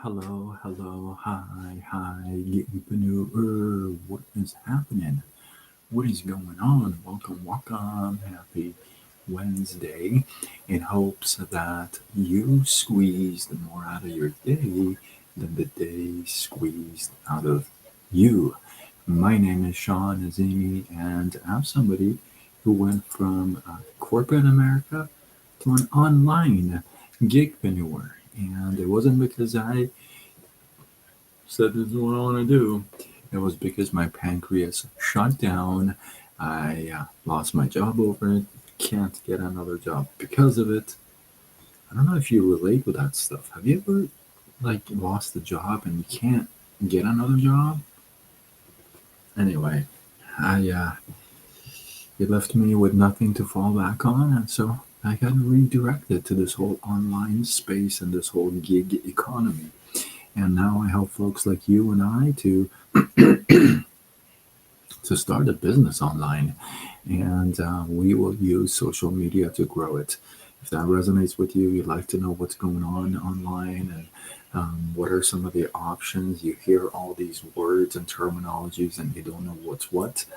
Hello, hi, entrepreneur. What is happening? What is going on? Welcome. Happy Wednesday. In hopes that you squeezed more out of your day than the day squeezed out of you. My name is Sean Azimi, and I'm somebody who went from corporate America to an online gigpreneur. And it wasn't because I said this is what I want to do. It was because my pancreas shut down. I lost my job over it. Can't get another job because of it. I don't know if you relate with that stuff. Have you ever lost a job and you can't get another job? Anyway, I it left me with nothing to fall back on, and so I got redirected to this whole online space and this whole gig economy. And now I help folks like you and I to start a business online, and we will use social media to grow it. If that resonates with you, you'd like to know what's going on online and what are some of the options. You hear all these words and terminologies and you don't know what's what.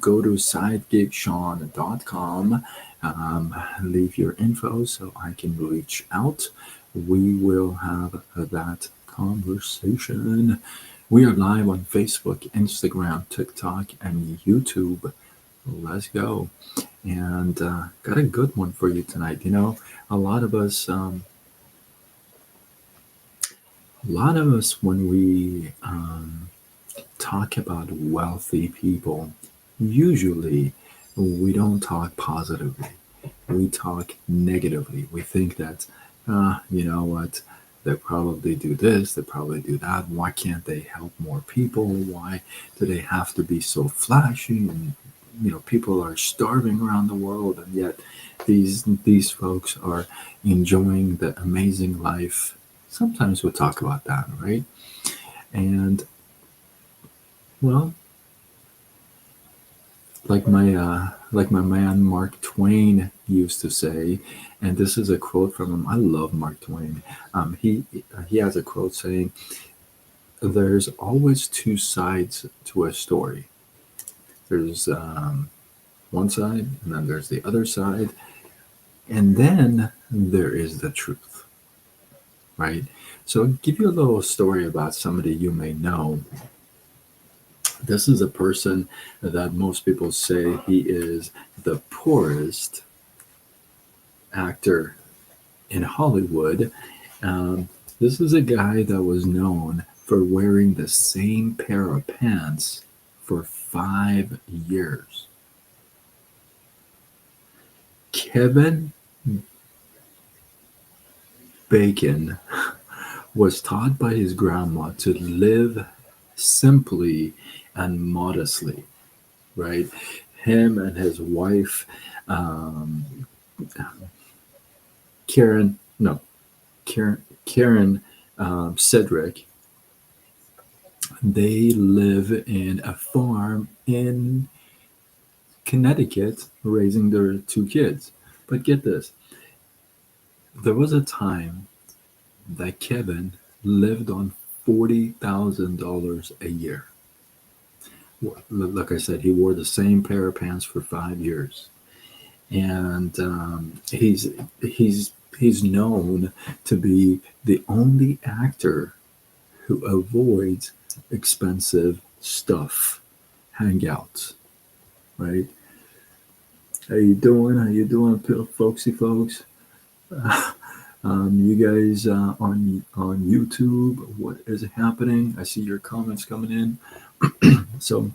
Go to sidegigshawn.com, leave your info so I can reach out. We will have that conversation. We are live on Facebook, Instagram, TikTok, and YouTube. Let's go. And got a good one for you tonight. You know, a lot of us, when we talk about wealthy people, usually we don't talk positively. We talk negatively. We think that, you know what, they probably do this, they probably do that. Why can't they help more people? Why do they have to be so flashy? And people are starving around the world, and yet these folks are enjoying the amazing life. Sometimes we talk about that, right? And well, like my man Mark Twain used to say, and this is a quote from him. I love Mark Twain. He has a quote saying, "There's always two sides to a story. There's one side, and then there's the other side, and then there is the truth." Right? So I'll give you a little story about somebody you may know. This is a person that most people say he is the poorest actor in Hollywood. This is a guy that was known for wearing the same pair of pants for 5 years. Kevin Bacon was taught by his grandma to live simply and modestly, right? Him and his wife, um, Karen, no, Karen Cedric, they live in a farm in Connecticut raising their two kids. But get this, there was a time that Kevin lived on $40,000 a year. Like I said, he wore the same pair of pants for 5 years, and he's known to be the only actor who avoids expensive stuff, hangouts. Right? How you doing? Folksy folks? You guys on YouTube, what is happening? I see your comments coming in. So,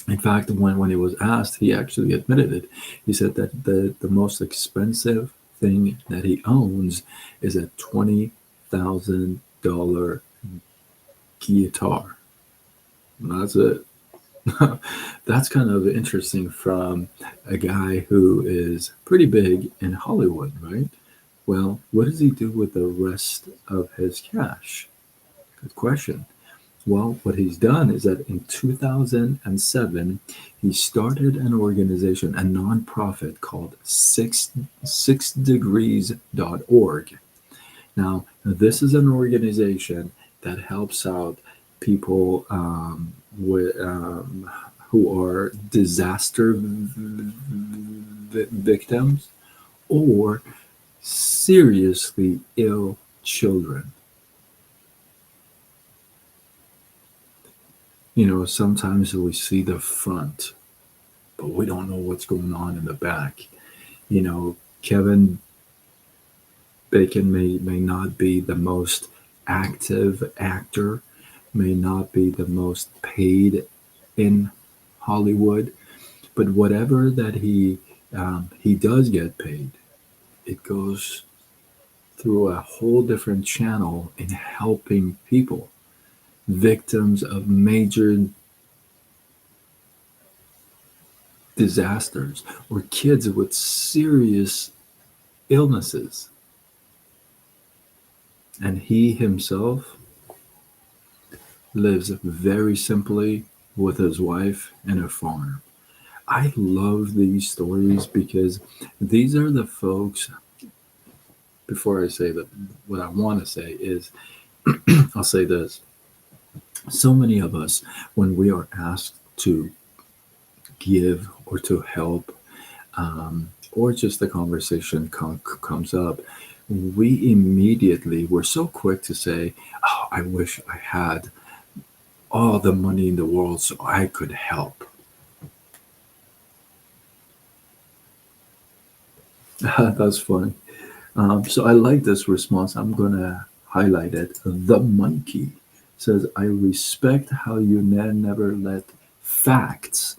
in fact, when he was asked, he actually admitted it. He said that the most expensive thing that he owns is a $20,000 guitar. And that's it. That's kind of interesting from a guy who is pretty big in Hollywood, right? Well, what does he do with the rest of his cash? Good question. Well, what he's done is that in 2007, he started an organization, a nonprofit called sixdegrees.org. Now, this is an organization that helps out people who are disaster victims or seriously ill children. Sometimes we see the front, but we don't know what's going on in the back. Kevin Bacon may not be the most active actor, may not be the most paid in Hollywood, but whatever that he does get paid, it goes through a whole different channel in helping people, victims of major disasters or kids with serious illnesses. And he himself lives very simply with his wife and a farm. I love these stories because these are the folks. Before I say that, what I want to say is, I'll say this. So many of us, when we are asked to give or to help, or just the conversation comes up, we're so quick to say, "Oh, I wish I had all the money in the world so I could help." That's funny. So I like this response. I'm gonna highlight it. The monkey says, "I respect how you never let facts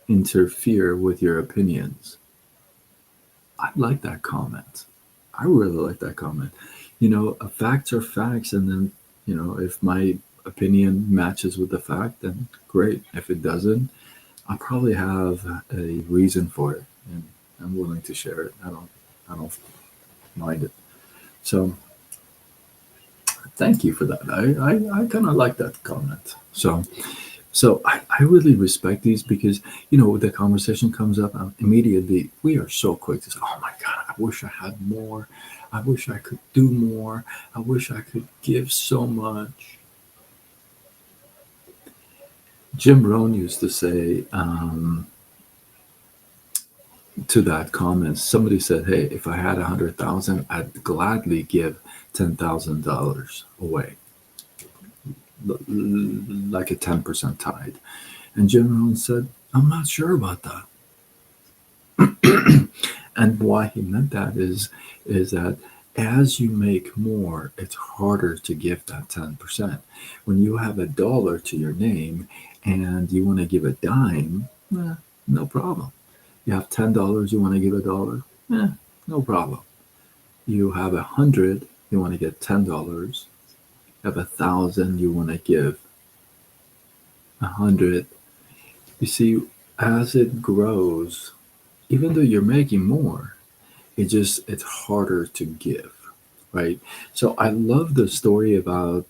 interfere with your opinions." I like that comment. I really like that comment. Facts are facts, and then if my opinion matches with the fact, then great. If it doesn't, I probably have a reason for it, and I'm willing to share it. I don't mind it. So thank you for that. I kind of like that comment. So I really respect these because the conversation comes up immediately. We are so quick to say, "Oh my God, I wish I had more. I wish I could do more. I wish I could give so much." Jim Rohn used to say to that comment. Somebody said, "Hey, if I had 100,000, I'd gladly give $10,000 away, like a 10% tithe." And Jim Rohn said, "I'm not sure about that." And why he meant that is that as you make more, it's harder to give that 10%. When you have a dollar to your name and you want to give a dime, no problem. You have $10, you want to give a dollar, no problem. You have 100, you want to get $10. You have 1,000, you want to give 100. You see, as it grows, even though you're making more, it's harder to give, right? So I love the story about,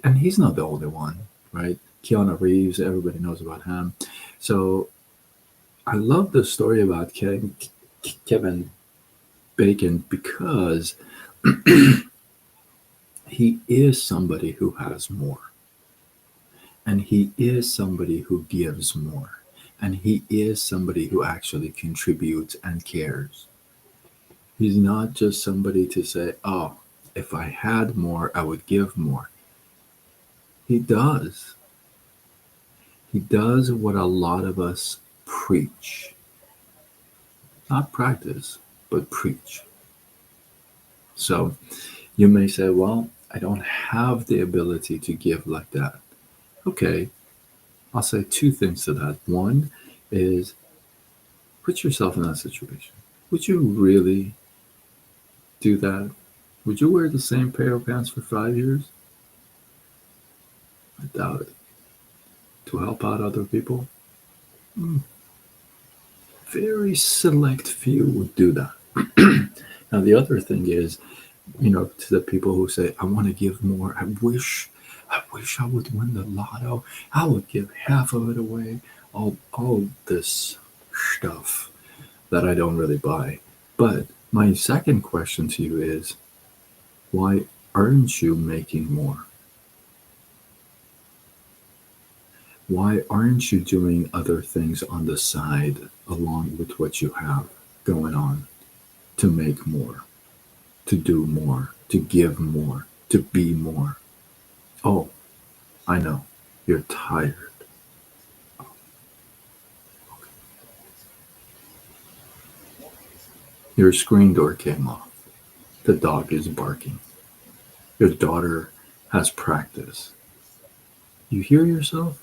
and he's not the only one, right? Keanu Reeves, everybody knows about him. So I love the story about Kevin Bacon because he is somebody who has more, and he is somebody who gives more, and he is somebody who actually contributes and cares. He's not just somebody to say, "Oh, if I had more, I would give more." He does. He does what a lot of us preach, not practice, but preach. So you may say, "Well, I don't have the ability to give like that." Okay, I'll say two things to that. One is put yourself in that situation. Would you really do that? Would you wear the same pair of pants for 5 years? I doubt it. To help out other people? Mm, very select few would do that. Now, the other thing is, to the people who say, "I want to give more. I wish I would win the lotto. I would give half of it away." All this stuff that I don't really buy. But my second question to you is, Why aren't you making more? Why aren't you doing other things on the side along with what you have going on to make more, to do more, to give more, to be more? Oh, I know. You're tired. Your screen door came off. The dog is barking. Your daughter has practice. You hear yourself?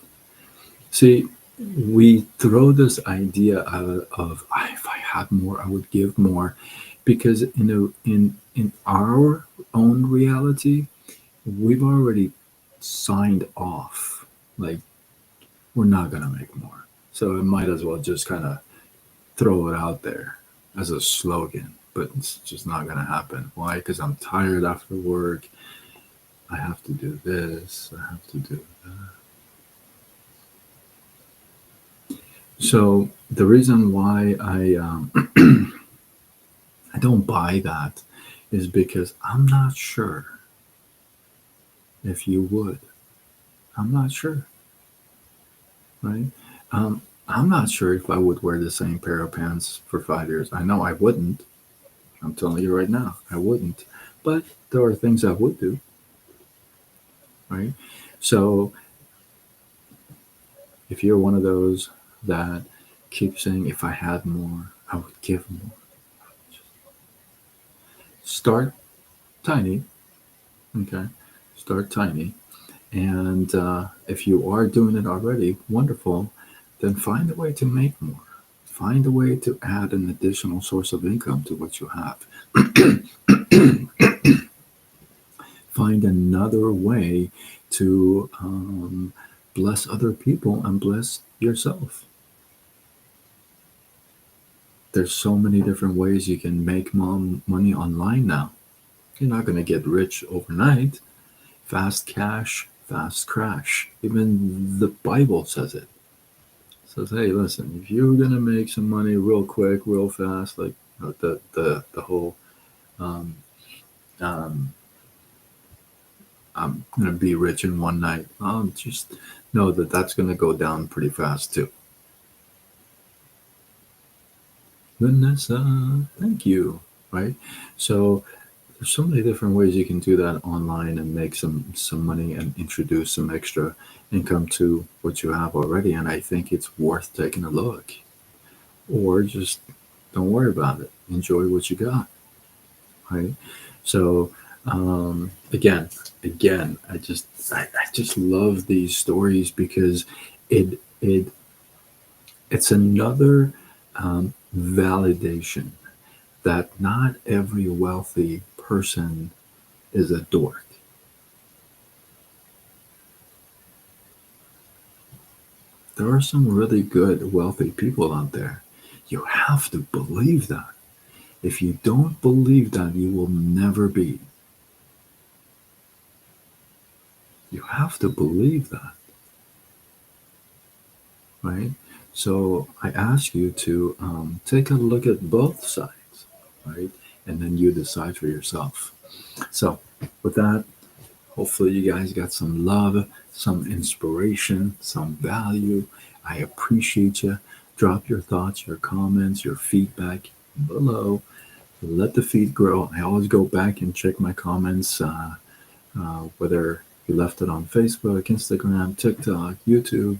See, we throw this idea out of if I had more, I would give more, because in our own reality, we've already signed off. Like we're not gonna make more, so it might as well just kind of throw it out there as a slogan. But it's just not gonna happen. Why? Because I'm tired after work. I have to do this. I have to do that. So the reason why I don't buy that is because I'm not sure if you would. I'm not sure, right? I'm not sure if I would wear the same pair of pants for 5 years. I know I wouldn't. I'm telling you right now, I wouldn't. But there are things I would do, right? So if you're one of those that keep saying, if I had more, I would give more, start tiny, okay? Start tiny. And if you are doing it already, wonderful, then find a way to make more. Find a way to add an additional source of income to what you have. Find another way to bless other people and bless yourself. There's so many different ways you can make money online now. You're not going to get rich overnight. Fast cash, fast crash. Even the Bible says it. Says, hey, listen, if you're gonna make some money real quick, real fast, like the whole um, um, I'm gonna be rich in one night, just know that that's gonna go down pretty fast too. Vanessa, thank you. Right, so there's so many different ways you can do that online and make some money and introduce some extra income to what you have already, and I think it's worth taking a look. Or just don't worry about it. Enjoy what you got, right? So again, I just love these stories because it it's another validation that not every wealthy person is a dork. There are some really good wealthy people out there. You have to believe that. If you don't believe that, you will never be. You have to believe that, right? So I ask you to take a look at both sides, right? And then you decide for yourself. So with that, hopefully you guys got some love, some inspiration, some value. I appreciate you. Drop your thoughts, your comments, your feedback below. Let the feed grow. I always go back and check my comments, whether you left it on Facebook, Instagram, TikTok, YouTube.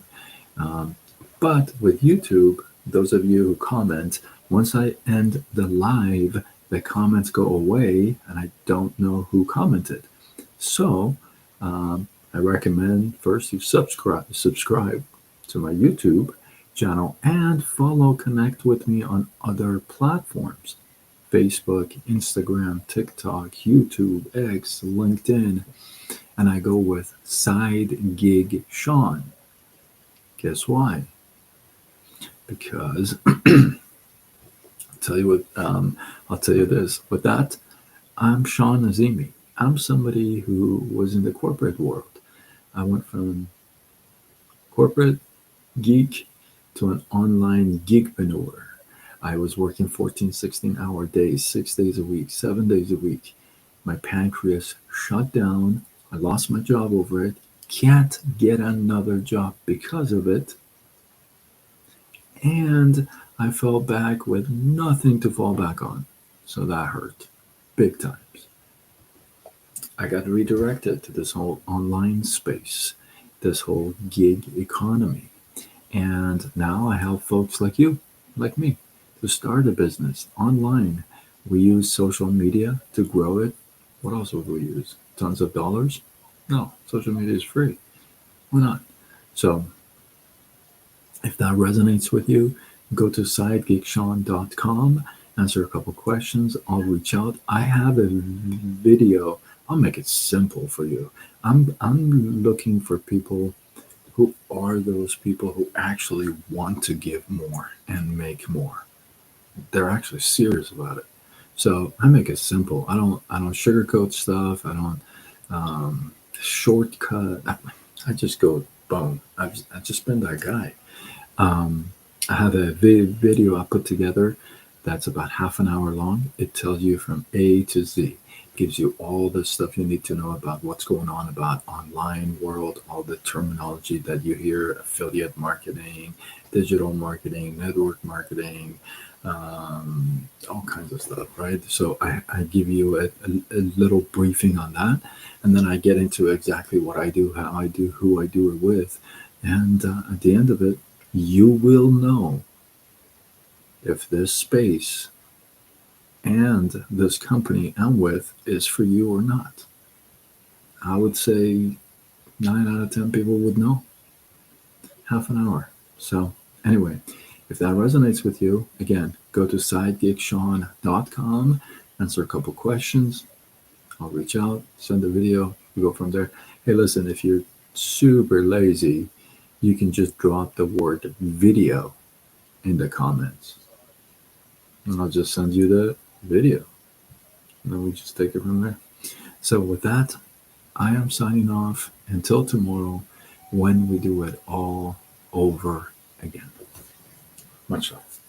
Um, but with YouTube, those of you who comment, once I end the live, the comments go away and I don't know who commented. So I recommend first you subscribe to my YouTube channel and connect with me on other platforms. Facebook, Instagram, TikTok, YouTube, X, LinkedIn, and I go with Side Gig Sean. Guess why? Because tell you what, I'll tell you this. With that, I'm Sean Azimi. I'm somebody who was in the corporate world. I went from corporate geek to an online gigpreneur. I was working 14, 16-hour days, 6 days a week, 7 days a week. My pancreas shut down. I lost my job over it. Can't get another job because of it. And I fell back with nothing to fall back on. So that hurt big times. I got redirected to this whole online space, this whole gig economy. And now I help folks like you, like me, to start a business online. We use social media to grow it. What else would we use? Tons of dollars? No, social media is free. Why not? So if that resonates with you, go to sidegeekshawn.com, answer a couple questions. I'll reach out. I have a video. I'll make it simple for you. I'm looking for people who are those people who actually want to give more and make more. They're actually serious about it. So I make it simple. I don't sugarcoat stuff. I don't shortcut. I just go boom. I've just been that guy. Um, I have a video I put together that's about half an hour long. It tells you from A to Z. Gives you all the stuff you need to know about what's going on about online world, all the terminology that you hear, affiliate marketing, digital marketing, network marketing, all kinds of stuff, right? So I give you a little briefing on that, and then I get into exactly what I do, how I do, who I do it with, and at the end of it, you will know if this space and this company I'm with is for you or not. I would say 9 out of 10 people would know. Half an hour. So, anyway, if that resonates with you, again, go to sidegeekshawn.com, answer a couple questions. I'll reach out, send a video, we go from there. Hey, listen, if you're super lazy, you can just drop the word video in the comments, and I'll just send you the video. And then we just take it from there. So, with that, I am signing off until tomorrow when we do it all over again. Much love.